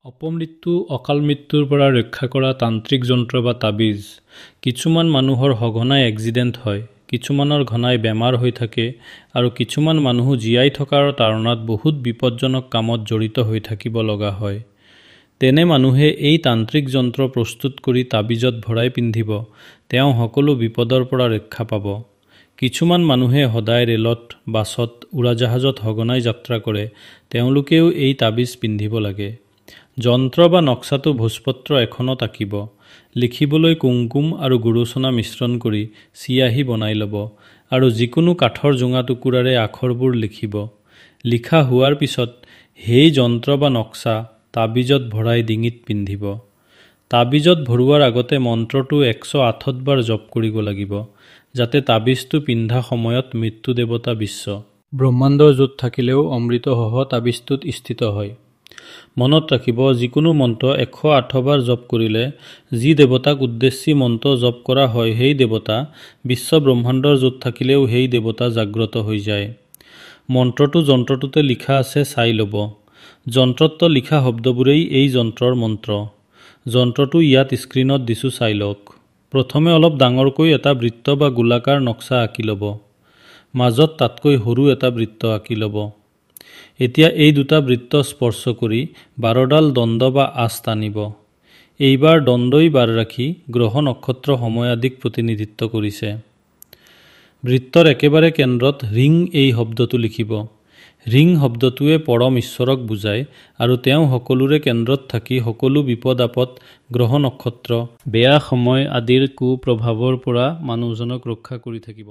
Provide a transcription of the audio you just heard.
অপমৃত্যু অকাল মৃত্যুৰ পৰা ৰক্ষা কৰা তান্ত্ৰিক যন্ত্ৰ বা তাবিজ। কিছুমান মানুহৰ সঘনাই এক্সিডেণ্ট হয়, কিছুমানৰ ঘনাই বেমাৰ হৈ থাকে আৰু কিছুমান মানুহ জীয়াই থকাৰ তাৰণাত বহুত বিপদজনক কামত জড়িত হৈ থাকিব লগা হয়। তেনে মানুহে এই তান্ত্ৰিক যন্ত্ৰ প্ৰস্তুত কৰি তাবিজত ভৰাই পিন্ধিব, তেওঁ সকলো বিপদৰ পৰা ৰক্ষা পাব। কিছুমান মানুহে সদায় ৰেলত, বাছত, উৰাজাহাজত সঘনাই যাত্ৰা কৰে, তেওঁলোকেও এই তাবিজ পিন্ধিব লাগে। যন্ত্ৰ বা নক্সাটো ভোজপত্ৰ এখনত আঁকিব, লিখিবলৈ কুমকুম আৰু গুৰুচনা মিশ্ৰণ কৰি চিয়াহী বনাই ল'ব আৰু যিকোনো কাঠৰ জোঙা টুকুৰাৰে আখৰবোৰ লিখিব। লিখা হোৱাৰ পিছত সেই যন্ত্ৰ বা নক্সা তাবিজত ভৰাই ডিঙিত পিন্ধিব। তাবিজত ভৰোৱাৰ আগতে মন্ত্ৰটো 108 বাৰ জপ কৰিব লাগিব, যাতে তাবিজটো পিন্ধা সময়ত মৃত্যু দেৱতা বিশ্ব ব্ৰহ্মাণ্ডৰ য'ত থাকিলেও অমৃতসহ তাবিজটোত স্থিত হয়। মনত ৰাখিব, যিকোনো মন্ত্ৰ 108 বাৰ জপ কৰিলে যি দেৱতাক উদ্দেশ্যি মন্ত্ৰ জপ কৰা হয় সেই দেৱতা বিশ্ব ব্ৰহ্মাণ্ডৰ য'ত থাকিলেও সেই দেৱতা জাগ্ৰত হৈ যায়। মন্ত্ৰটো যন্ত্ৰটোতে লিখা আছে চাই ল'ব। যন্ত্ৰত লিখা শব্দবোৰেই এই যন্ত্ৰৰ মন্ত্ৰ। যন্ত্ৰটো ইয়াত স্ক্ৰীণত দিছোঁ চাই লওক। প্ৰথমে অলপ ডাঙৰকৈ এটা বৃত্ত বা গোলাকাৰ নক্সা আঁকি ল'ব। মাজত তাতকৈ সৰু এটা বৃত্ত আঁকি ল'ব। এতিয়া এই দুটা বৃত্ত স্পৰ্শ কৰি 12ডাল দণ্ড বা আঁচ টানিব। এইবাৰ দণ্ডই বাৰ ৰাখি গ্ৰহ নক্ষত্ৰ সময় আদিক প্ৰতিনিধিত্ব কৰিছে। বৃত্তৰ একেবাৰে কেন্দ্ৰত ৰিং এই শব্দটো লিখিব। ৰিং শব্দটোৱে পৰম ঈশ্বৰক বুজায় আৰু তেওঁ সকলোৰে কেন্দ্ৰত থাকি সকলো বিপদ আপদ, গ্ৰহ নক্ষত্ৰ, বেয়া সময় আদিৰ কুপ্ৰভাৱৰ পৰা মানুহজনক ৰক্ষা কৰি থাকিব।